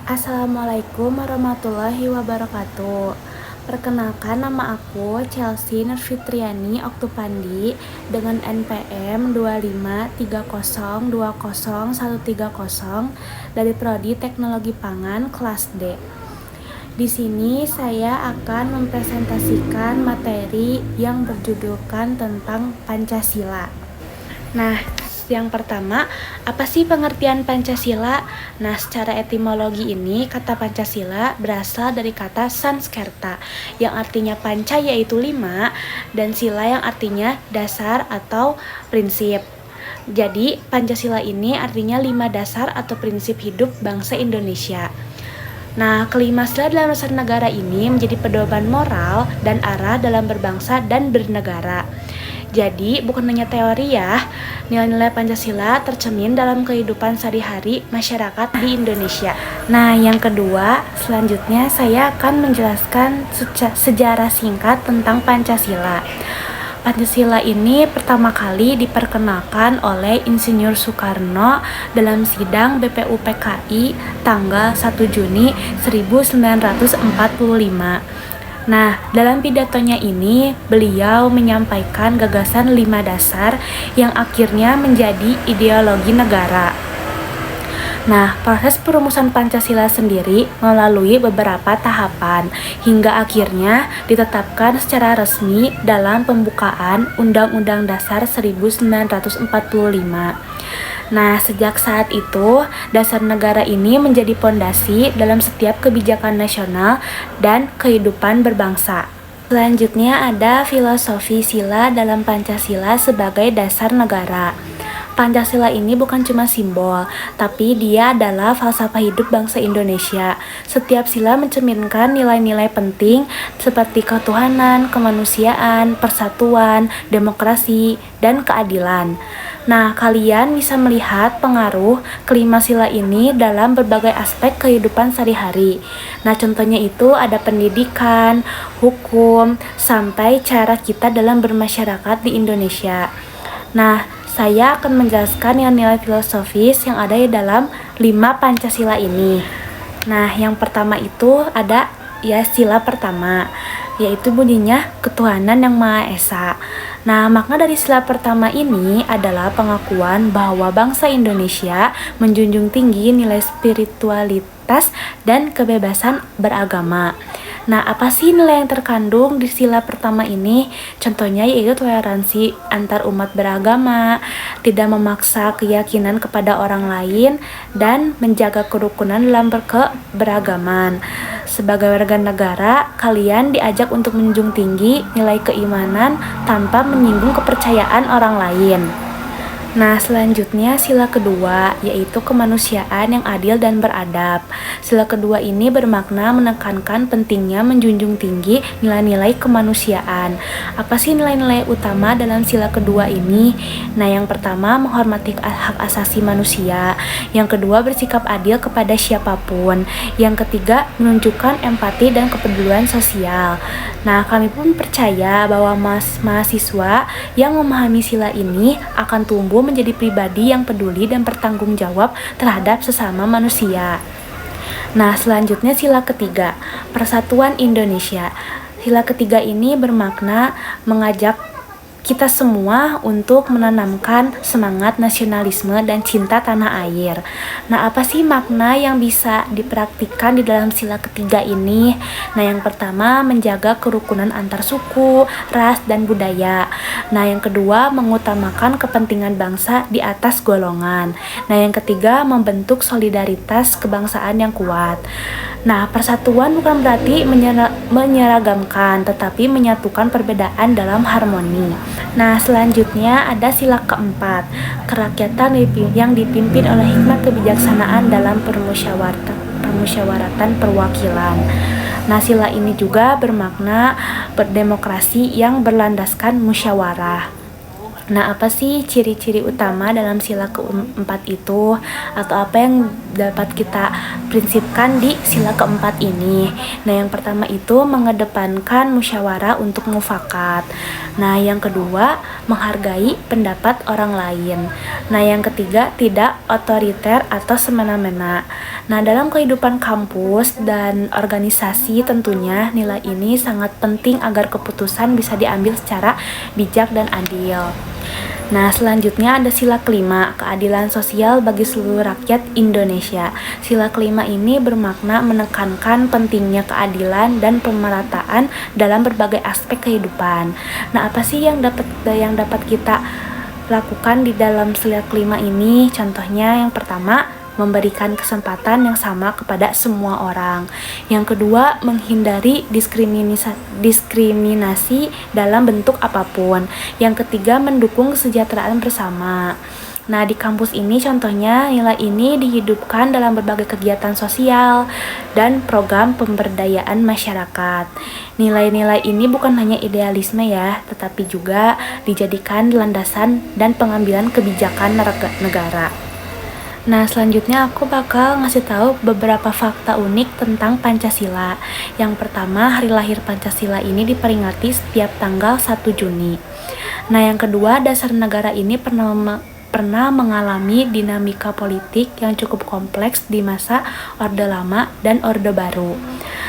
Assalamualaikum warahmatullahi wabarakatuh. Perkenalkan, nama aku Chelsea Nurfitriani Oktupandi dengan NPM 253020130 dari Prodi Teknologi Pangan kelas D. Di sini saya akan mempresentasikan materi yang berjudulkan tentang Pancasila. Nah, yang pertama, apa sih pengertian Pancasila? Nah, secara etimologi ini, kata Pancasila berasal dari kata Sanskerta, yang artinya panca yaitu 5, dan sila yang artinya dasar atau prinsip. Jadi, Pancasila ini artinya 5 dasar atau prinsip hidup bangsa Indonesia. Nah, kelima sila dalam dasar negara ini menjadi pedoman moral dan arah dalam berbangsa dan bernegara. Jadi, bukan hanya teori ya, nilai-nilai Pancasila tercermin dalam kehidupan sehari-hari masyarakat di Indonesia. Nah, yang kedua, selanjutnya saya akan menjelaskan sejarah singkat tentang Pancasila. Pancasila ini pertama kali diperkenalkan oleh Insinyur Soekarno dalam sidang BPUPKI tanggal 1 Juni 1945. Nah, dalam pidatonya ini, beliau menyampaikan gagasan 5 dasar yang akhirnya menjadi ideologi negara. Nah, proses perumusan Pancasila sendiri melalui beberapa tahapan, hingga akhirnya ditetapkan secara resmi dalam pembukaan Undang-Undang Dasar 1945. Nah, sejak saat itu, dasar negara ini menjadi pondasi dalam setiap kebijakan nasional dan kehidupan berbangsa. Selanjutnya ada filosofi sila dalam Pancasila sebagai dasar negara. Pancasila ini bukan cuma simbol, tapi dia adalah falsafah hidup bangsa Indonesia. Setiap sila mencerminkan nilai-nilai penting seperti ketuhanan, kemanusiaan, persatuan, demokrasi, dan keadilan. Nah, kalian bisa melihat pengaruh kelima sila ini dalam berbagai aspek kehidupan sehari-hari. Nah, contohnya itu ada pendidikan, hukum, sampai cara kita dalam bermasyarakat di Indonesia. Nah, saya akan menjelaskan nilai-nilai filosofis yang ada di dalam 5 Pancasila ini. Nah, yang pertama itu ada sila pertama, yaitu bunyinya ketuhanan yang Maha Esa. Nah, makna dari sila pertama ini adalah pengakuan bahwa bangsa Indonesia menjunjung tinggi nilai spiritualitas dan kebebasan beragama. Nah, apa sih nilai yang terkandung di sila pertama ini? Contohnya yaitu toleransi antar umat beragama, tidak memaksa keyakinan kepada orang lain, dan menjaga kerukunan dalam berkeberagaman. Sebagai warga negara, kalian diajak untuk menjunjung tinggi nilai keimanan tanpa menyinggung kepercayaan orang lain. Nah, selanjutnya sila kedua, yaitu kemanusiaan yang adil dan beradab. Sila kedua ini bermakna menekankan pentingnya menjunjung tinggi nilai-nilai kemanusiaan. Apa sih nilai-nilai utama dalam sila kedua ini? Nah, yang pertama, menghormati hak asasi manusia. Yang kedua, bersikap adil kepada siapapun. Yang ketiga, menunjukkan empati dan kepedulian sosial. Nah, kami pun percaya bahwa mahasiswa yang memahami sila ini akan tumbuh menjadi pribadi yang peduli dan bertanggung jawab terhadap sesama manusia. Nah, selanjutnya sila ketiga, Persatuan Indonesia. Sila ketiga ini bermakna mengajak kita semua untuk menanamkan semangat nasionalisme dan cinta tanah air. Nah, apa sih makna yang bisa dipraktikkan di dalam sila ketiga ini? Nah, yang pertama, menjaga kerukunan antar suku, ras, dan budaya. Nah, yang kedua, mengutamakan kepentingan bangsa di atas golongan. Nah, yang ketiga, membentuk solidaritas kebangsaan yang kuat. Nah, persatuan bukan berarti menyeragamkan, tetapi menyatukan perbedaan dalam harmoni. Nah, selanjutnya ada sila keempat, kerakyatan yang dipimpin oleh hikmat kebijaksanaan dalam permusyawaratan perwakilan. Nah, sila ini juga bermakna berdemokrasi yang berlandaskan musyawarah. Nah, apa sih ciri-ciri utama dalam sila keempat itu? Atau apa yang dapat kita prinsipkan di sila keempat ini? Nah, yang pertama itu mengedepankan musyawarah untuk mufakat. Nah, yang kedua, menghargai pendapat orang lain. Nah, yang ketiga, tidak otoriter atau semena-mena. Nah, dalam kehidupan kampus dan organisasi tentunya nilai ini sangat penting agar keputusan bisa diambil secara bijak dan adil. Nah, selanjutnya ada sila kelima, keadilan sosial bagi seluruh rakyat Indonesia. Sila kelima ini bermakna menekankan pentingnya keadilan dan pemerataan dalam berbagai aspek kehidupan. Nah, apa sih yang dapat kita lakukan di dalam sila kelima ini? Contohnya yang pertama, memberikan kesempatan yang sama kepada semua orang. Yang kedua, menghindari diskriminasi dalam bentuk apapun. Yang ketiga, mendukung kesejahteraan bersama. Nah, di kampus ini contohnya nilai ini dihidupkan dalam berbagai kegiatan sosial dan program pemberdayaan masyarakat. Nilai-nilai ini bukan hanya idealisme ya, tetapi juga dijadikan landasan dan pengambilan kebijakan negara. Nah, selanjutnya aku bakal ngasih tahu beberapa fakta unik tentang Pancasila. Yang pertama, hari lahir Pancasila ini diperingati setiap tanggal 1 Juni. Nah, yang kedua, dasar negara ini pernah mengalami dinamika politik yang cukup kompleks di masa Orde Lama dan Orde Baru.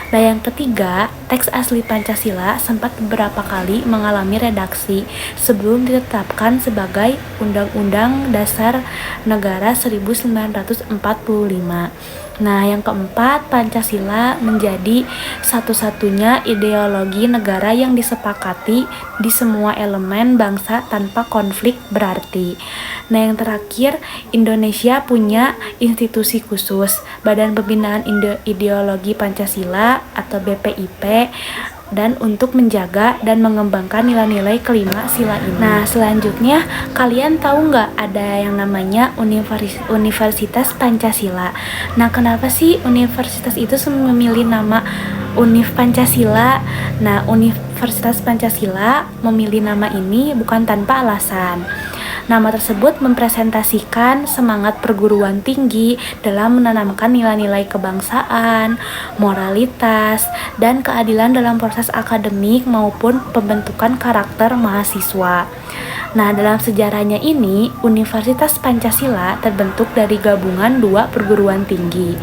Nah, yang ketiga, teks asli Pancasila sempat beberapa kali mengalami redaksi sebelum ditetapkan sebagai Undang-Undang Dasar Negara 1945. Nah, yang keempat, Pancasila menjadi satu-satunya ideologi negara yang disepakati di semua elemen bangsa tanpa konflik berarti. Nah, yang terakhir, Indonesia punya institusi khusus, Badan Pembinaan Ideologi Pancasila atau BPIP, dan untuk menjaga dan mengembangkan nilai-nilai kelima sila ini. Nah, selanjutnya kalian tahu nggak ada yang namanya Universitas Pancasila? Nah, kenapa sih universitas itu memilih nama Univ Pancasila? Nah, Universitas Pancasila memilih nama ini bukan tanpa alasan. Nama tersebut mempresentasikan semangat perguruan tinggi dalam menanamkan nilai-nilai kebangsaan, moralitas, dan keadilan dalam proses akademik maupun pembentukan karakter mahasiswa. Nah, dalam sejarahnya ini, Universitas Pancasila terbentuk dari gabungan dua perguruan tinggi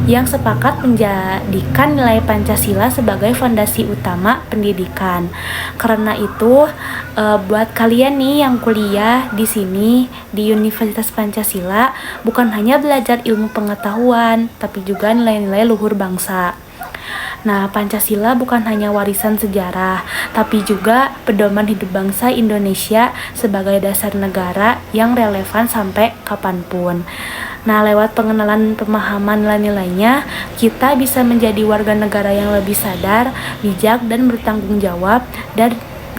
yang sepakat menjadikan nilai Pancasila sebagai fondasi utama pendidikan. Karena itu, buat kalian nih yang kuliah di sini di Universitas Pancasila, bukan hanya belajar ilmu pengetahuan, tapi juga nilai-nilai luhur bangsa. Nah, Pancasila bukan hanya warisan sejarah, tapi juga pedoman hidup bangsa Indonesia sebagai dasar negara yang relevan sampai kapanpun. Nah, lewat pengenalan pemahaman nilai-nilainya, kita bisa menjadi warga negara yang lebih sadar, bijak, dan bertanggung jawab,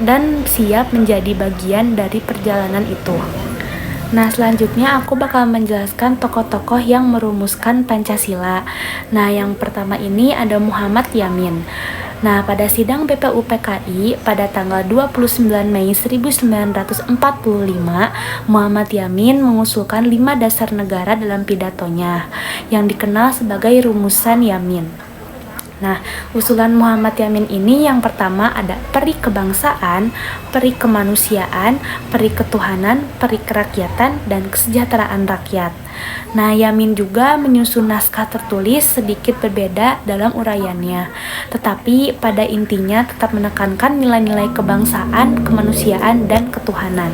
dan siap menjadi bagian dari perjalanan itu. Nah, selanjutnya aku bakal menjelaskan tokoh-tokoh yang merumuskan Pancasila. Nah, yang pertama ini ada Muhammad Yamin. Nah, pada sidang BPUPKI pada tanggal 29 Mei 1945, Muhammad Yamin mengusulkan 5 dasar negara dalam pidatonya, yang dikenal sebagai Rumusan Yamin. Nah, usulan Muhammad Yamin ini yang pertama ada peri kebangsaan, peri kemanusiaan, peri ketuhanan, peri kerakyatan, dan kesejahteraan rakyat. Nah, Yamin juga menyusun naskah tertulis sedikit berbeda dalam uraiannya, tetapi pada intinya tetap menekankan nilai-nilai kebangsaan, kemanusiaan, dan ketuhanan.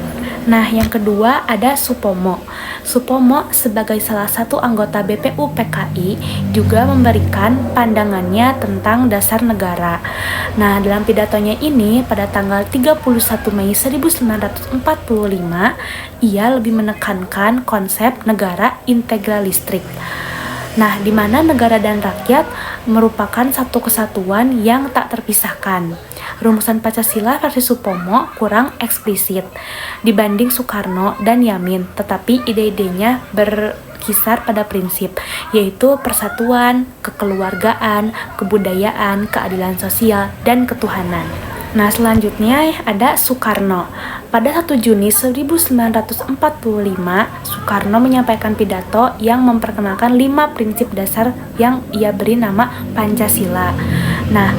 Nah, yang kedua ada Supomo. Supomo sebagai salah satu anggota BPUPKI juga memberikan pandangannya tentang dasar negara. Nah, dalam pidatonya ini pada tanggal 31 Mei 1945, ia lebih menekankan konsep negara integralistrik. Nah, di mana negara dan rakyat merupakan satu kesatuan yang tak terpisahkan. Rumusan Pancasila versi Supomo kurang eksplisit dibanding Soekarno dan Yamin, tetapi ide-idenya berkisar pada prinsip, yaitu persatuan, kekeluargaan, kebudayaan, keadilan sosial, dan ketuhanan. Nah, selanjutnya ada Soekarno. Pada 1 Juni 1945, Soekarno menyampaikan pidato yang memperkenalkan 5 prinsip dasar yang ia beri nama Pancasila. Nah,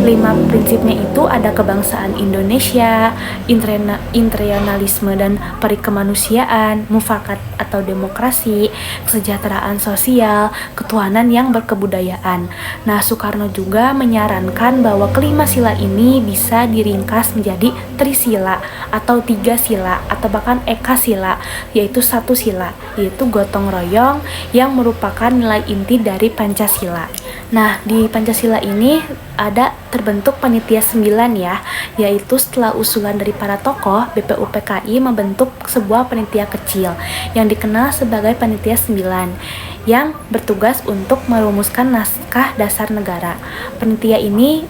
5 prinsipnya itu ada kebangsaan Indonesia, internasionalisme dan perikemanusiaan, mufakat atau demokrasi, kesejahteraan sosial, ketuhanan yang berkebudayaan. Nah, Soekarno juga menyarankan bahwa kelima sila ini bisa diringkas menjadi trisila atau 3 sila atau bahkan eka sila, yaitu 1 sila, yaitu gotong royong yang merupakan nilai inti dari Pancasila. Nah, di Pancasila ini ada terbentuk panitia 9 ya, yaitu setelah usulan dari para tokoh, BPUPKI membentuk sebuah panitia kecil yang dikenal sebagai panitia 9 yang bertugas untuk merumuskan naskah dasar negara. Panitia ini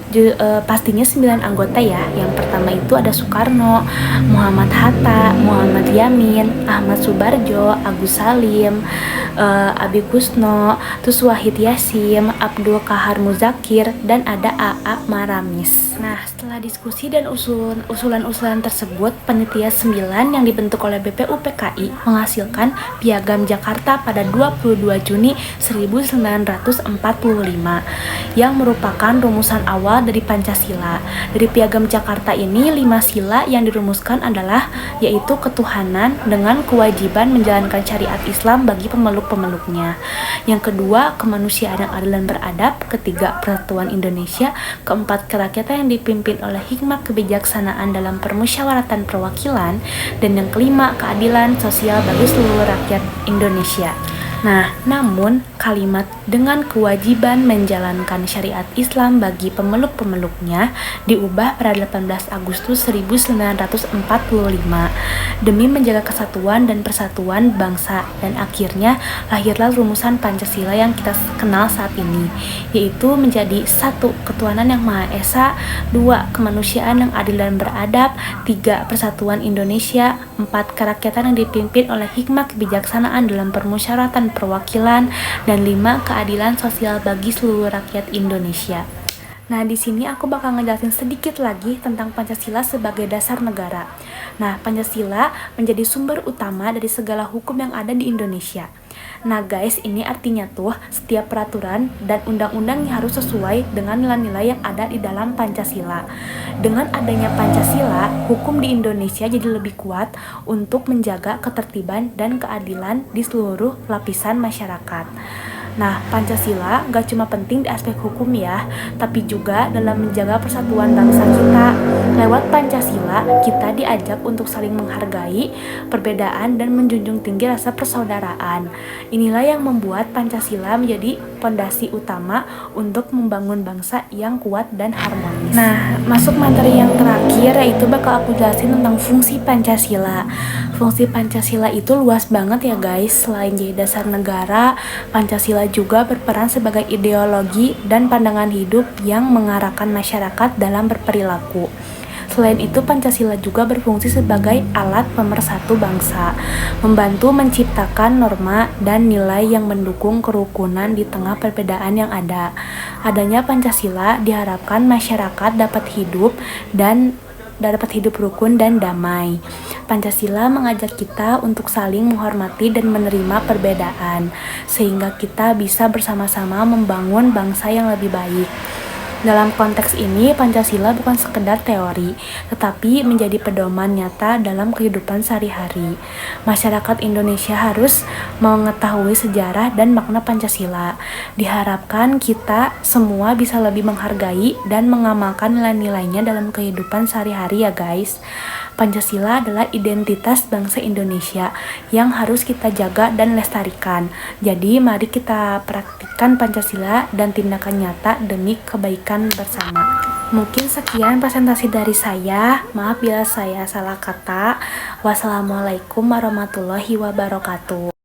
pastinya 9 anggota ya. Yang pertama itu ada Soekarno, Muhammad Hatta, Muhammad Yamin, Ahmad Subarjo, Agus Salim, Abi Kusno, terus Wahid Yasim, Abdul Kahar Muzakir, dan ada AA Maramis. Nah, setelah diskusi dan usulan-usulan tersebut, panitia 9 yang dibentuk oleh BPUPKI menghasilkan Piagam Jakarta pada 22 Juni 1945 yang merupakan rumusan awal dari Pancasila. Dari Piagam Jakarta ini 5 sila yang dirumuskan adalah yaitu ketuhanan dengan kewajiban menjalankan syariat Islam bagi pemeluk-pemeluknya. Yang kedua, kemanusiaan yang adil dan beradab. Ketiga, persatuan Indonesia. Keempat, kerakyatan yang dipimpin oleh hikmat kebijaksanaan dalam permusyawaratan perwakilan. Dan yang kelima, keadilan sosial bagi seluruh rakyat Indonesia. Nah, namun kalimat dengan kewajiban menjalankan syariat Islam bagi pemeluk-pemeluknya diubah pada 18 Agustus 1945 demi menjaga kesatuan dan persatuan bangsa, dan akhirnya lahirlah rumusan Pancasila yang kita kenal saat ini, yaitu menjadi 1. Ketuhanan yang Maha Esa, 2. Kemanusiaan yang adil dan beradab, 3. Persatuan Indonesia, 4. Kerakyatan yang dipimpin oleh hikmat kebijaksanaan dalam permusyawaratan perwakilan, dan 5. Keadilan sosial bagi seluruh rakyat Indonesia. Nah, di sini aku bakal ngejelasin sedikit lagi tentang Pancasila sebagai dasar negara. Nah, Pancasila menjadi sumber utama dari segala hukum yang ada di Indonesia. Nah guys, ini artinya tuh setiap peraturan dan undang-undang yang harus sesuai dengan nilai-nilai yang ada di dalam Pancasila. Dengan adanya Pancasila, hukum di Indonesia jadi lebih kuat untuk menjaga ketertiban dan keadilan di seluruh lapisan masyarakat. Nah, Pancasila gak cuma penting di aspek hukum ya, tapi juga dalam menjaga persatuan bangsa kita. Lewat Pancasila, kita diajak untuk saling menghargai perbedaan dan menjunjung tinggi rasa persaudaraan. Inilah yang membuat Pancasila menjadi fondasi utama untuk membangun bangsa yang kuat dan harmonis. Nah, masuk materi yang terakhir, yaitu bakal aku jelasin tentang fungsi Pancasila. Fungsi Pancasila itu luas banget ya guys. Selain jadi dasar negara, Pancasila juga berperan sebagai ideologi dan pandangan hidup yang mengarahkan masyarakat dalam berperilaku. Selain itu, Pancasila juga berfungsi sebagai alat pemersatu bangsa, membantu menciptakan norma dan nilai yang mendukung kerukunan di tengah perbedaan yang ada. Adanya Pancasila diharapkan masyarakat dapat hidup rukun dan damai. Pancasila mengajak kita untuk saling menghormati dan menerima perbedaan, sehingga kita bisa bersama-sama membangun bangsa yang lebih baik. Dalam konteks ini, Pancasila bukan sekedar teori, tetapi menjadi pedoman nyata dalam kehidupan sehari-hari. Masyarakat Indonesia harus mengetahui sejarah dan makna Pancasila. Diharapkan kita semua bisa lebih menghargai dan mengamalkan nilai-nilainya dalam kehidupan sehari-hari ya guys. Pancasila adalah identitas bangsa Indonesia yang harus kita jaga dan lestarikan. Jadi mari kita praktikkan Pancasila dan tindakan nyata demi kebaikan bersama. Mungkin sekian presentasi dari saya. Maaf bila saya salah kata. Wassalamualaikum warahmatullahi wabarakatuh.